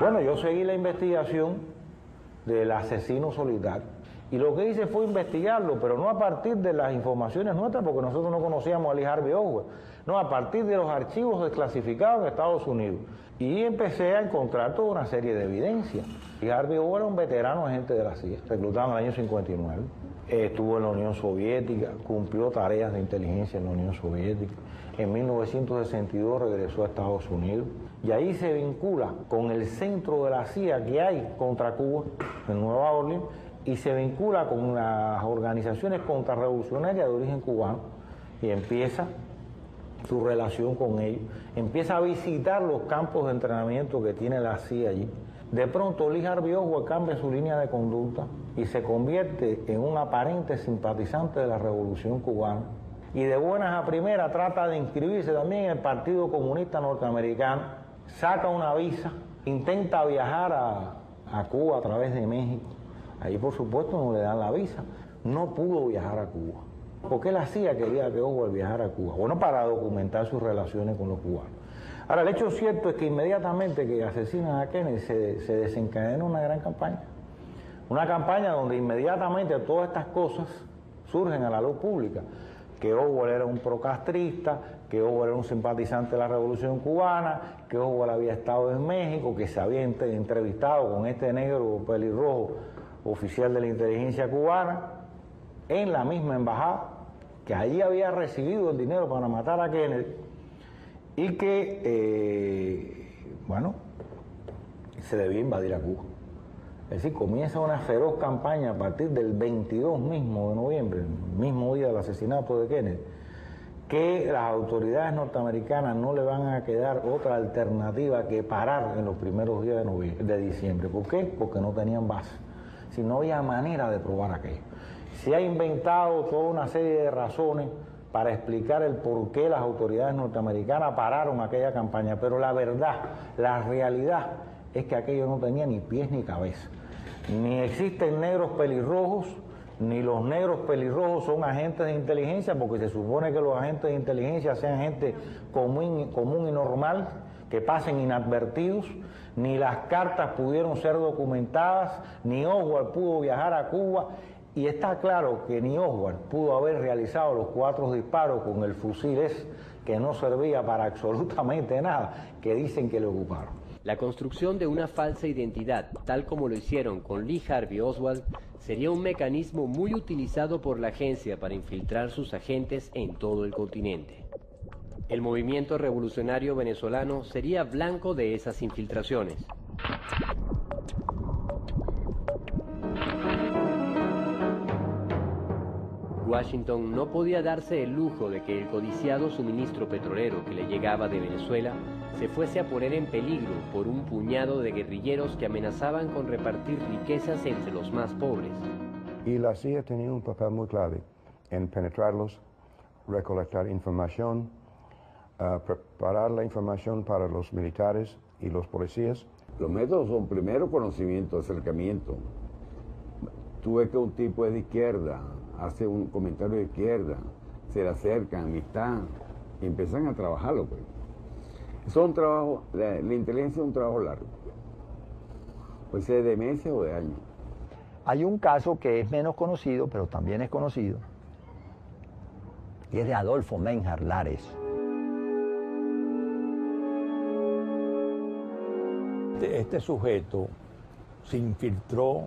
Bueno, yo seguí la investigación del asesino solitario y lo que hice fue investigarlo, pero no a partir de las informaciones nuestras, porque nosotros no conocíamos a Lee Harvey Oswald, no, a partir de los archivos desclasificados en Estados Unidos. Y empecé a encontrar toda una serie de evidencias. Lee Harvey Oswald era un veterano agente de la CIA, reclutado en el año 59. Estuvo en la Unión Soviética, cumplió tareas de inteligencia en la Unión Soviética. En 1962 regresó a Estados Unidos y ahí se vincula con el centro de la CIA que hay contra Cuba, en Nueva Orleans, y se vincula con las organizaciones contrarrevolucionarias de origen cubano y empieza su relación con ellos. Empieza a visitar los campos de entrenamiento que tiene la CIA allí. De pronto Lee Harvey Oswald cambia su línea de conducta y se convierte en un aparente simpatizante de la Revolución Cubana y de buenas a primeras trata de inscribirse también en el Partido Comunista Norteamericano, saca una visa, intenta viajar a Cuba a través de México. Ahí por supuesto no le dan la visa, no pudo viajar a Cuba. ¿Por qué la CIA quería que Oswald viajara a Cuba? Bueno, para documentar sus relaciones con los cubanos. Ahora, el hecho cierto es que inmediatamente que asesinan a Kennedy se desencadena una gran campaña. Una campaña donde inmediatamente todas estas cosas surgen a la luz pública. Que Oswald era un procastrista, que Oswald era un simpatizante de la Revolución Cubana, que Oswald había estado en México, que se había entrevistado con este negro pelirrojo oficial de la inteligencia cubana en la misma embajada, que allí había recibido el dinero para matar a Kennedy y que, bueno, se debía invadir a Cuba. Es decir, comienza una feroz campaña a partir del 22 mismo de noviembre, el mismo día del asesinato de Kennedy, que las autoridades norteamericanas no le van a quedar otra alternativa que parar en los primeros días de diciembre. ¿Por qué? Porque no tenían base. Si no había manera de probar aquello. Se ha inventado toda una serie de razones para explicar el por qué las autoridades norteamericanas pararon aquella campaña, pero la verdad, la realidad es que aquello no tenía ni pies ni cabeza. Ni existen negros pelirrojos, ni los negros pelirrojos son agentes de inteligencia, porque se supone que los agentes de inteligencia sean gente común y normal, que pasen inadvertidos, ni las cartas pudieron ser documentadas, ni Oswald pudo viajar a Cuba, y está claro que ni Oswald pudo haber realizado los 4 disparos con el fusil ese, que no servía para absolutamente nada, que dicen que le ocuparon. La construcción de una falsa identidad, tal como lo hicieron con Lee Harvey Oswald, sería un mecanismo muy utilizado por la agencia para infiltrar sus agentes en todo el continente. El movimiento revolucionario venezolano sería blanco de esas infiltraciones. Washington no podía darse el lujo de que el codiciado suministro petrolero que le llegaba de Venezuela se fuese a poner en peligro por un puñado de guerrilleros que amenazaban con repartir riquezas entre los más pobres. Y la CIA tenía un papel muy clave en penetrarlos, recolectar información, preparar la información para los militares y los policías. Los métodos son primero conocimiento, acercamiento. Tú ves que un tipo es de izquierda, hace un comentario de izquierda, se le acercan, amistad, y empiezan a trabajarlo. Pues. Eso es un trabajo, la inteligencia es un trabajo largo. Puede ser de meses o de años. Hay un caso que es menos conocido, pero también es conocido, y es de Adolfo Menjar Lares. Este sujeto se infiltró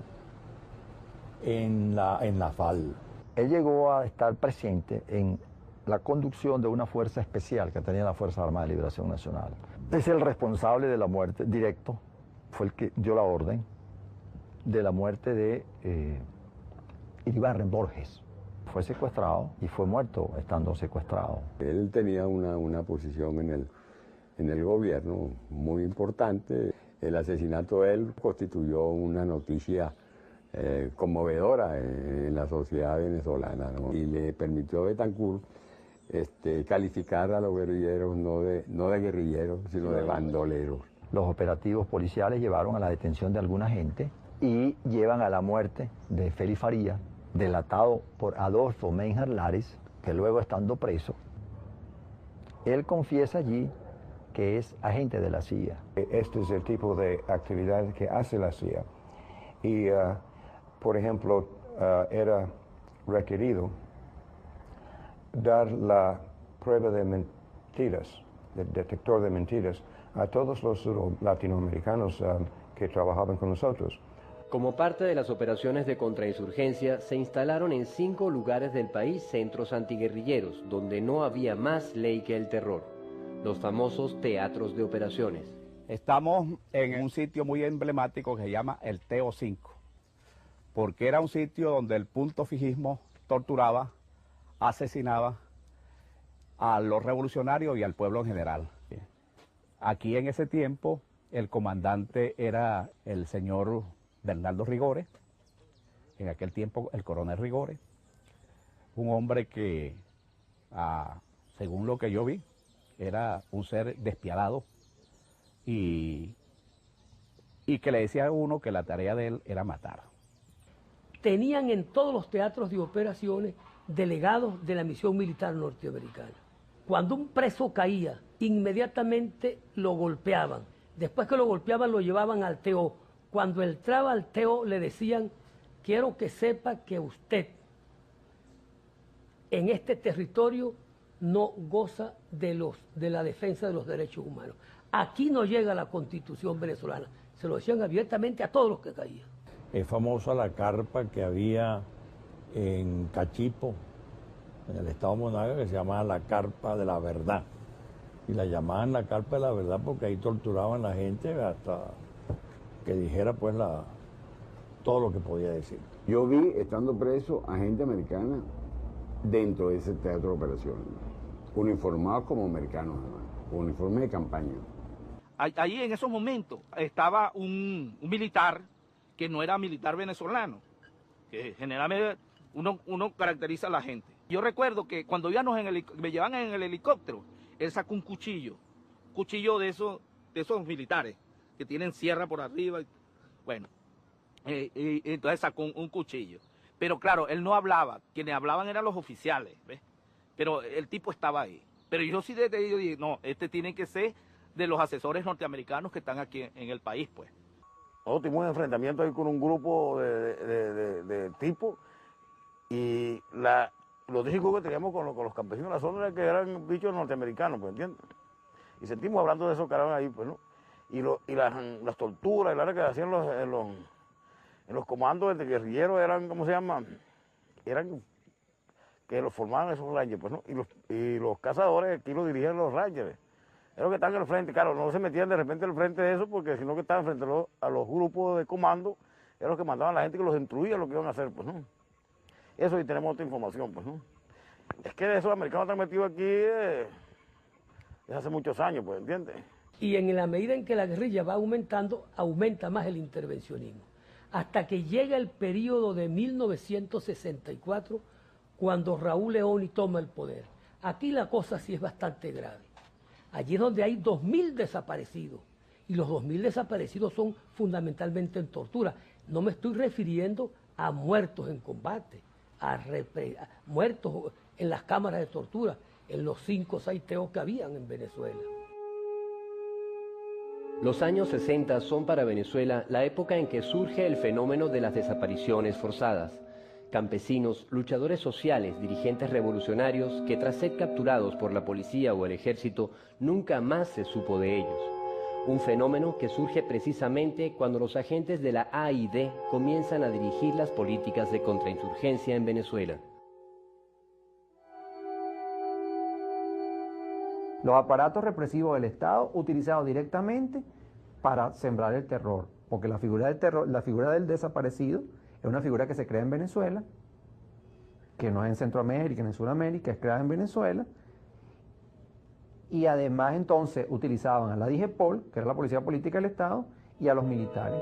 en la FAL. Él llegó a estar presente en la conducción de una fuerza especial que tenía la Fuerza Armada de Liberación Nacional. Es el responsable de la muerte directo, fue el que dio la orden de la muerte de Iribarren Borges. Fue secuestrado y fue muerto estando secuestrado. Él tenía una posición en el gobierno muy importante. El asesinato de él constituyó una noticia conmovedora en la sociedad venezolana, ¿no? Y le permitió a Betancourt calificar a los guerrilleros no de guerrilleros, sino de bandoleros. Los operativos policiales llevaron a la detención de alguna gente y llevan a la muerte de Félix Faría, delatado por Adolfo Menjar Lares, que luego estando preso, él confiesa allí que es agente de la CIA. Este es el tipo de actividad que hace la CIA. Y, por ejemplo, era requerido dar la prueba de mentiras, del detector de mentiras, a todos los latinoamericanos que trabajaban con nosotros. Como parte de las operaciones de contrainsurgencia, se instalaron en 5 lugares del país centros antiguerrilleros, donde no había más ley que el terror, los famosos teatros de operaciones. Estamos en un sitio muy emblemático que se llama el TO5, porque era un sitio donde el punto fijismo torturaba, asesinaba a los revolucionarios y al pueblo en general. Aquí en ese tiempo el comandante era el señor Bernardo Rigores, en aquel tiempo el coronel Rigores, un hombre que, según lo que yo vi, era un ser despiadado y que le decía a uno que la tarea de él era matar. Tenían en todos los teatros de operaciones delegados de la misión militar norteamericana. Cuando un preso caía, inmediatamente lo golpeaban. Después que lo golpeaban, lo llevaban al TO. Cuando entraba al TO le decían, quiero que sepa que usted en este territorio no goza de la defensa de los derechos humanos. Aquí no llega la Constitución venezolana. Se lo decían abiertamente a todos los que caían. Es famosa la carpa que había en Cachipo, en el estado Monaga, que se llamaba la carpa de la verdad. Y la llamaban la carpa de la verdad porque ahí torturaban a la gente hasta que dijera pues todo lo que podía decir. Yo vi, estando preso, a gente americana dentro de ese teatro de operaciones, uniformados como americanos, uniforme de campaña. Allí en esos momentos estaba un militar que no era militar venezolano, que generalmente uno caracteriza a la gente. Yo recuerdo que cuando me llevaban en el helicóptero, él sacó un cuchillo de esos militares que tienen sierra por arriba. Bueno, y entonces sacó un cuchillo. Pero claro, él no hablaba, quienes hablaban eran los oficiales, ¿ves? Pero el tipo estaba ahí. Pero yo sí desde ellos dije, no, este tiene que ser de los asesores norteamericanos que están aquí en el país, pues. Nosotros tuvimos un enfrentamiento ahí con un grupo de tipos y los discos que teníamos con los campesinos de la zona era que eran bichos norteamericanos, pues, ¿entiendes? Y sentimos hablando de esos caramba ahí, pues, ¿no? Y las torturas y la que hacían en los comandos de guerrilleros eran, ¿cómo se llama? Eran que los formaban esos rangers, pues, ¿no? Y los cazadores aquí los dirigían los rangers. Era los que estaban en el frente, claro, no se metían de repente en el frente de eso, porque sino que estaban frente a los grupos de comando, eran los que mandaban a la gente que los instruía lo que iban a hacer, pues, ¿no? Eso y tenemos otra información, pues, ¿no? Es que esos americanos están metidos aquí desde hace muchos años, pues, ¿entiendes? Y en la medida en que la guerrilla va aumentando, aumenta más el intervencionismo. Hasta que llega el periodo de 1964, cuando Raúl Leoni toma el poder. Aquí la cosa sí es bastante grave. Allí es donde hay 2.000 desaparecidos. Y los 2.000 desaparecidos son fundamentalmente en tortura. No me estoy refiriendo a muertos en combate, a muertos en las cámaras de tortura, en los 5 o 6 TO que habían en Venezuela. Los años 60 son para Venezuela la época en que surge el fenómeno de las desapariciones forzadas. Campesinos, luchadores sociales, dirigentes revolucionarios que tras ser capturados por la policía o el ejército nunca más se supo de ellos. Un fenómeno que surge precisamente cuando los agentes de la AID comienzan a dirigir las políticas de contrainsurgencia en Venezuela. Los aparatos represivos del Estado utilizados directamente para sembrar el terror, porque la figura del terror, la figura del desaparecido es una figura que se crea en Venezuela, que no es en Centroamérica, ni en Sudamérica, es creada en Venezuela, y además entonces utilizaban a la DIGEPOL, que era la Policía Política del Estado, y a los militares.